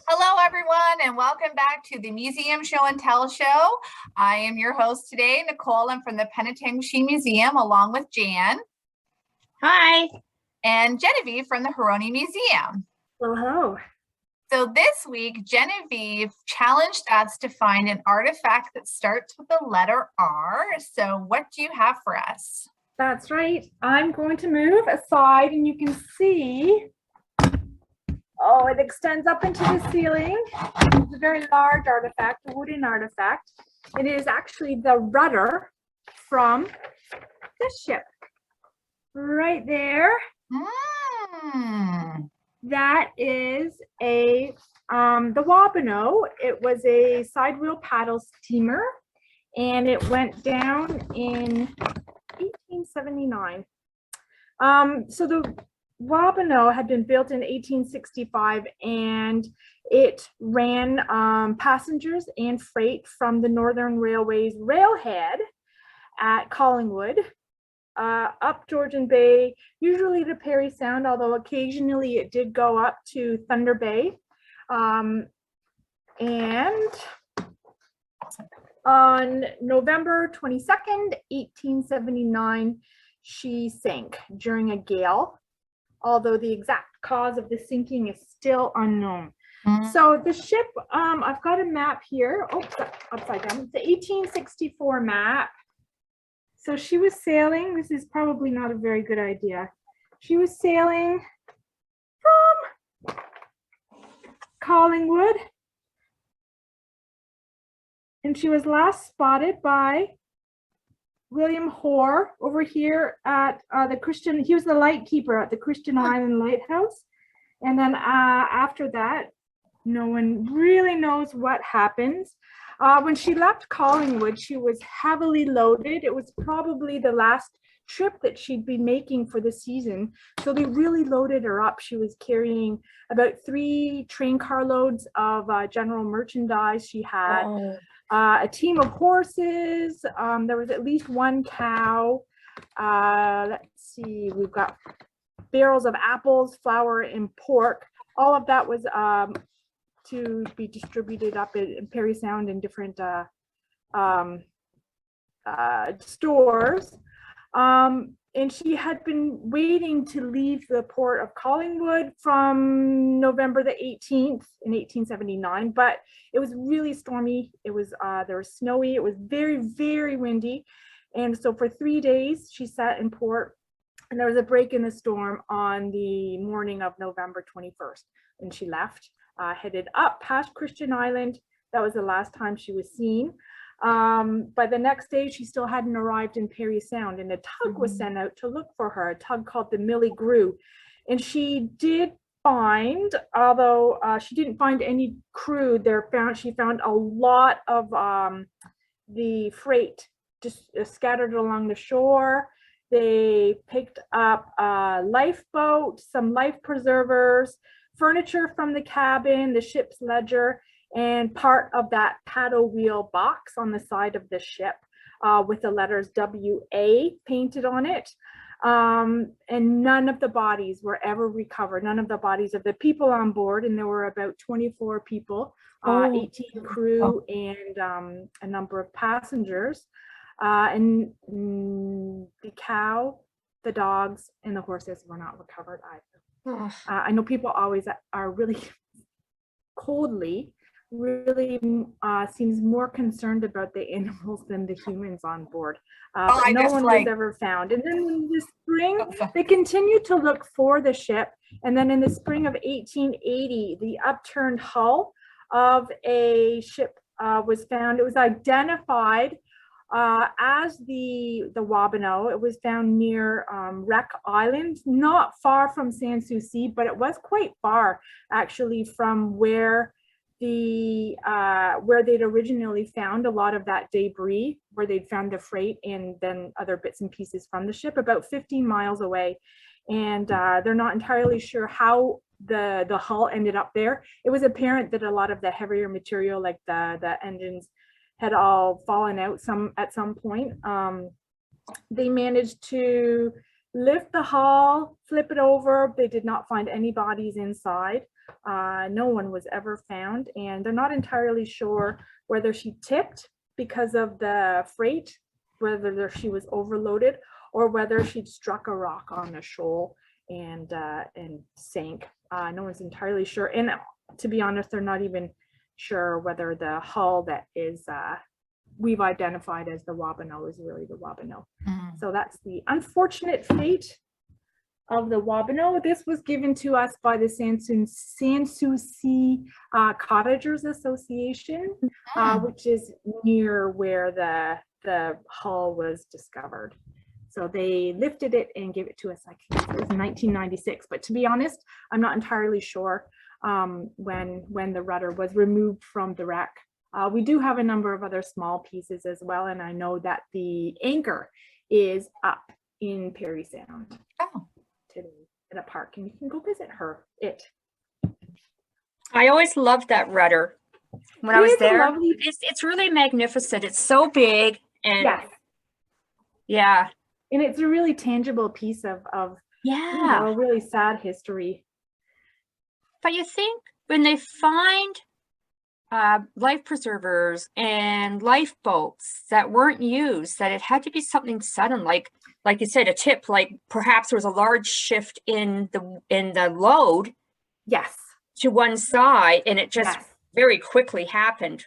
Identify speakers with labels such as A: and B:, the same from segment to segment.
A: Hello, everyone, and welcome back to the Museum Show and Tell Show. I am your host today, Nicole. I'm from the Penetanguishene Museum, along with Jan.
B: Hi.
A: And Genevieve from the Huronia Museum.
C: Hello.
A: So this week, Genevieve challenged us to find an artifact that starts with the letter R. So what do you have for us?
C: That's right. I'm going to move aside and you can see, oh, it extends up into the ceiling. It's a very large artifact, a wooden artifact. It is actually the rudder from the ship. Right there. That is the Wabano. It was a side wheel paddle steamer and it went down in 1879. So the Wabano had been built in 1865 and it ran passengers and freight from the Northern Railway's railhead at Collingwood up Georgian Bay, usually to Parry Sound, although occasionally it did go up to Thunder Bay. And on November 22nd, 1879, she sank during a gale, although the exact cause of the sinking is still unknown. So the ship, I've got a map here. Oh, upside down. It's the 1864 map. So she was sailing. This is probably not a very good idea. She was sailing from Collingwood, and she was last spotted by William Hoare over here at the Christian. He was the lightkeeper at the Christian Island Lighthouse. And then after that, no one really knows what happens. When she left Collingwood, she was heavily loaded. It was probably the last trip that she'd be making for the season. So they really loaded her up. She was carrying about 3 train car loads of general merchandise. She had a team of horses. There was at least 1 cow. Let's see, we've got barrels of apples, flour, and pork. All of that was to be distributed up in Parry Sound in different stores. And she had been waiting to leave the port of Collingwood from November the 18th in 1879, but it was really stormy. It was there was snowy. It was very, very windy. And so for 3 days she sat in port, and there was a break in the storm on the morning of November 21st, and she left. Headed up past Christian Island. That was the last time she was seen. By the next day, she still hadn't arrived in Parry Sound, and a tug was sent out to look for her, a tug called the Millie Grew. And she did find, although she didn't find any crew there, she found a lot of the freight just scattered along the shore. They picked up a lifeboat, some life preservers, furniture from the cabin, the ship's ledger, and part of that paddle wheel box on the side of the ship with the letters WA painted on it. And none of the bodies were ever recovered, none of the bodies of the people on board, and there were about 24 people, 18 crew and a number of passengers. And the cow, the dogs, and the horses were not recovered either. I know people always are really seems more concerned about the animals than the humans on board. But no one was ever found. And then in the spring, they continued to look for the ship. And then in the spring of 1880, the upturned hull of a ship was found. It was identified as the Wabano. It was found near Wreck Island, not far from Sans Souci, but it was quite far actually from where they'd originally found a lot of that debris, where they'd found the freight and then other bits and pieces from the ship, about 15 miles away. And they're not entirely sure how the hull ended up there. It was apparent that a lot of the heavier material, like the engines, had all fallen out at some point. They managed to lift the hull, flip it over. They did not find any bodies inside. No one was ever found, and they're not entirely sure whether she tipped because of the freight, whether she was overloaded, or whether she'd struck a rock on the shoal and sank. No one's entirely sure. And to be honest, they're not even sure whether the hull that is we've identified as the Wabano is really the Wabano. So that's the unfortunate fate of the Wabano. This was given to us by the Sans-Souci Cottagers Association, which is near where the hull was discovered. So they lifted it and gave it to us, I think it was 1996. But to be honest, I'm not entirely sure when the rudder was removed from the wreck. We do have a number of other small pieces as well, and I know that the anchor is up in Perry Sound today in a park, and you can go visit
B: I always loved that rudder when I was there. It's really magnificent. It's so big, and
C: yes. And it's a really tangible piece of a really sad history.
B: But you think when they find life preservers and lifeboats that weren't used, that it had to be something sudden, like you said, a tip, like perhaps there was a large shift in the load to one side, and it just very quickly happened.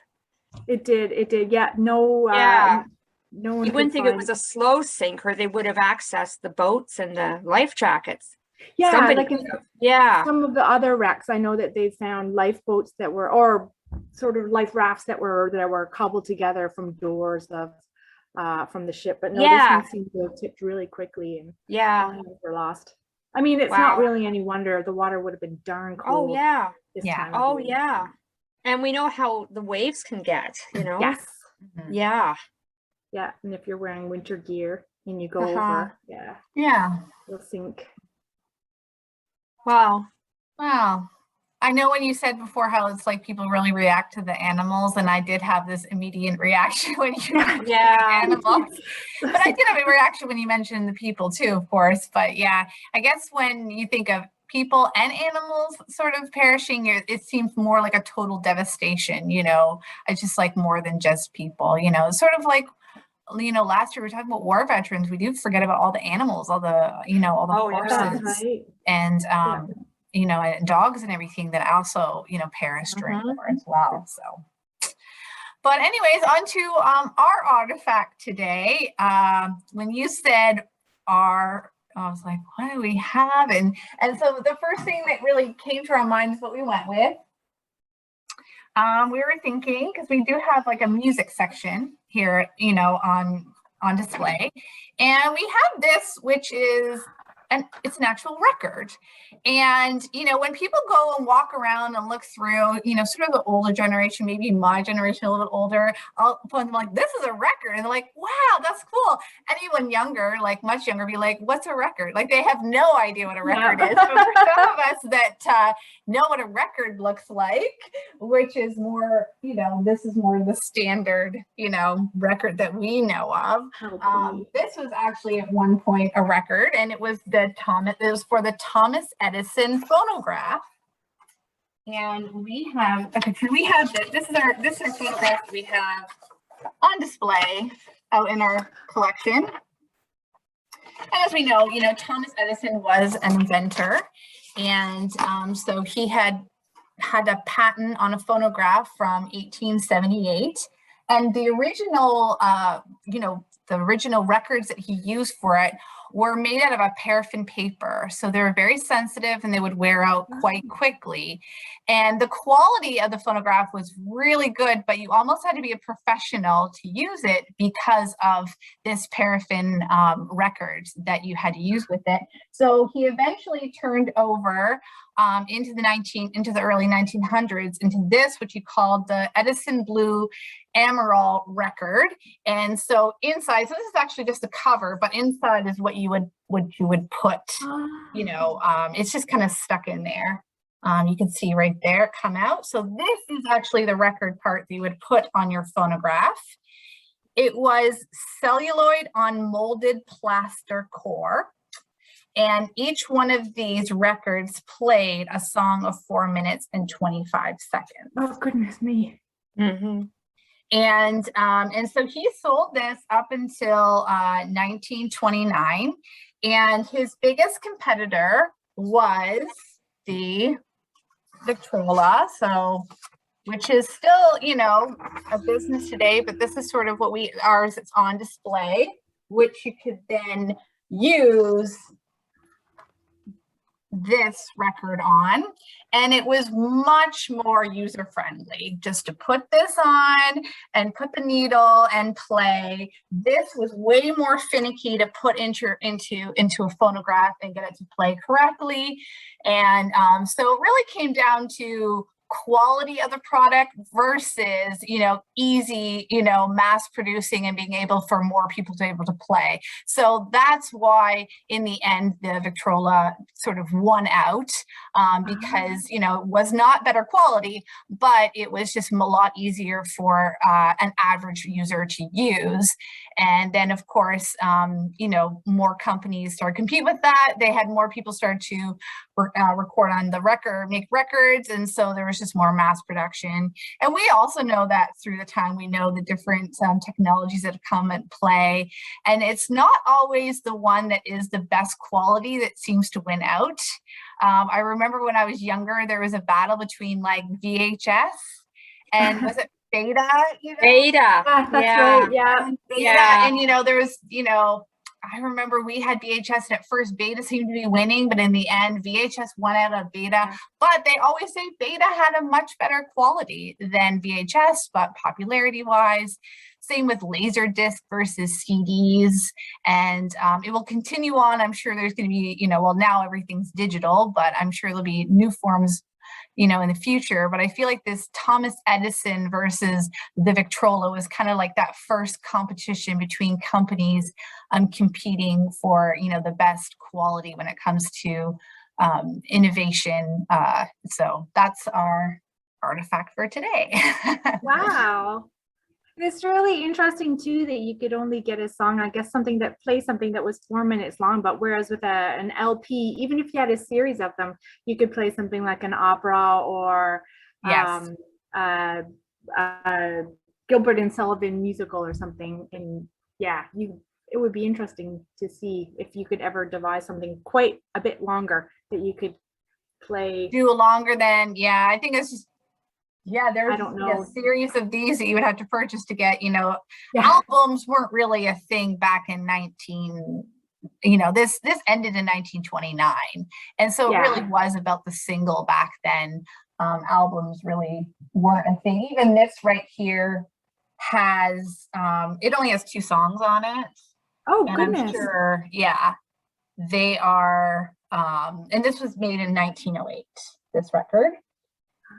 C: It did. Yeah. No one.
B: You wouldn't think it was a slow sink, or they would have accessed the boats and the life jackets.
C: Yeah, some of the other wrecks, I know that they found lifeboats that were, or sort of life rafts that were cobbled together from doors of from the ship. But no, this one seemed to have tipped really quickly, and were lost. I mean, it's not really any wonder. The water would have been darn cold. This time of year.
B: And we know how the waves can get,
C: Yes.
B: Yeah.
C: And if you're wearing winter gear and you go over, you'll sink.
A: Wow. I know when you said before how it's like people really react to the animals, and I did have this immediate reaction when you mentioned the animals. But I did have a reaction when you mentioned the people too, of course. But yeah, I guess when you think of people and animals sort of perishing, it seems more like a total devastation, It's just like more than just people, sort of like, last year we were talking about war veterans. We do forget about all the animals, all the horses and and dogs and everything that also perished during war as well. So, but anyways, on to our artifact today. When you said I was like, what do we have? And so the first thing that really came to our mind is what we went with. We were thinking, because we do have like a music section here, on display, and we have this, which is it's an actual record. And when people go and walk around and look through, sort of the older generation, maybe my generation a little bit older, I'll point them like, this is a record, and they're like, wow, that's cool. Anyone younger, like much younger, be like, what's a record? Like they have no idea what a record is. But for some of us that know what a record looks like, which is more, this is more the standard, record that we know of. This was actually at one point a record, and it was for the Thomas Edison phonograph. And we have this is our photograph that we have on display out in our collection. And as we know, Thomas Edison was an inventor, and so he had a patent on a phonograph from 1878, and the original the original records that he used for it were made out of a paraffin paper. So they were very sensitive and they would wear out quite quickly. And the quality of the phonograph was really good, but you almost had to be a professional to use it because of this paraffin records that you had to use with it. So he eventually turned over into the early 1900s into this, which he called the Edison Blue Emerald record. And so inside, so this is actually just a cover, but inside is what you would put, it's just kind of stuck in there. You can see right there come out. So this is actually the record part that you would put on your phonograph. It was celluloid on molded plaster core. And each one of these records played a song of 4 minutes and 25 seconds.
C: Oh, goodness me.
B: Mm-hmm.
A: And so he sold this up until 1929. And his biggest competitor was the Victrola. So, which is still, you know, a business today, but this is sort of what ours, it's on display, which you could then use this record on, and it was much more user friendly just to put this on and put the needle and play. This was way more finicky to put into a phonograph and get it to play correctly. And so it really came down to quality of the product versus, you know, easy, you know, mass producing and being able for more people to be able to play. So that's why in the end the Victrola sort of won out, because, you know, it was not better quality, but it was just a lot easier for an average user to use. And then of course, you know, more companies started to compete with that. They had more people start to record on the record, make records. And so there was just more mass production. And we also know that through the time, we know the different technologies that come and play. And it's not always the one that is the best quality that seems to win out. I remember when I was younger, there was a battle between like VHS and was it Beta? You know?
B: Beta.
C: Yeah, that's right. Yeah.
A: Beta.
B: Yeah.
A: And, you know, there was, you know, I remember we had VHS and at first Beta seemed to be winning, but in the end VHS won out of Beta. But they always say Beta had a much better quality than VHS, but popularity wise, same with Laserdisc versus CDs. And it will continue on. I'm sure there's going to be, you know, well, now everything's digital, but I'm sure there'll be new forms, you know, in the future. But I feel like this Thomas Edison versus the Victrola was kind of like that first competition between companies competing for, you know, the best quality when it comes to innovation. So that's our artifact for today.
C: Wow. It's really interesting too that you could only get a song, I guess something that plays something that was 4 minutes long, but whereas with an LP, even if you had a series of them, you could play something like an opera or
A: Yes.
C: Gilbert and Sullivan musical or something. And yeah, it would be interesting to see if you could ever devise something quite a bit longer that you could play.
A: Do longer than, yeah, I think it's just, yeah, there's
C: I don't know.
A: a series of these that you would have to purchase to get, you know,
C: Yeah.
A: albums weren't really a thing back in you know, this ended in 1929. And so it
C: Yeah.
A: really was about the single back then. Albums really weren't a thing. Even this right here has, it only has 2 songs on it.
C: Oh,
A: And
C: goodness.
A: I'm sure, yeah, they are, and this was made in 1908, this record.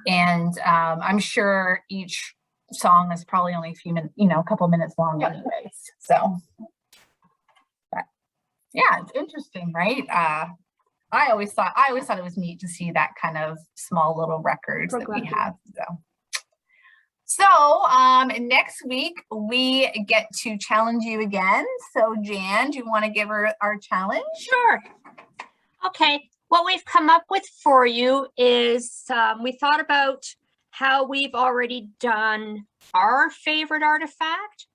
A: And I'm sure each song is probably only a few minutes, you know, a couple minutes long anyways. So, but yeah, it's interesting, right? I always thought it was neat to see that kind of small little records that we have. So next week we get to challenge you again. So Jan, do you want to give her our challenge?
B: Sure. Okay. What we've come up with for you is we thought about how we've already done our favorite artifact.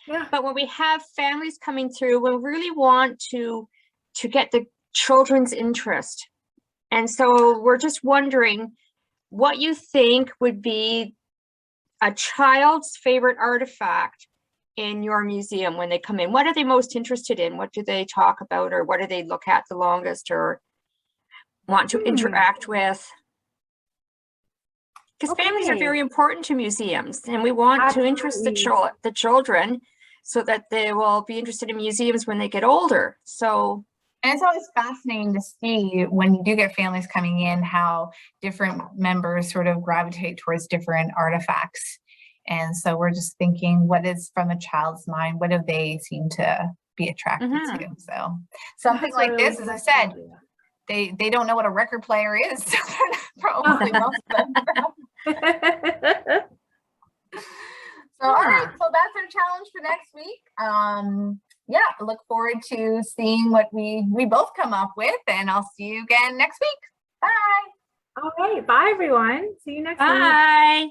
C: Yeah.
B: But when we have families coming through, we really want to get the children's interest. And so we're just wondering what you think would be a child's favorite artifact in your museum when they come in. What are they most interested in? What do they talk about, or what do they look at the longest or want to interact with? Because families are very important to museums, and we want to interest the children so that they will be interested in museums when they get older. So,
A: and it's always fascinating to see when you do get families coming in, how different members sort of gravitate towards different artifacts. And so we're just thinking, what is from a child's mind? What do they seem to be attracted to? So something like this, as I said, they don't know what a record player is. Probably most of them. So all right, so that's our challenge for next week. yeah, I look forward to seeing what we both come up with, and I'll see you again next week. Bye.
C: All right. Bye, everyone. See you next week.
B: Bye.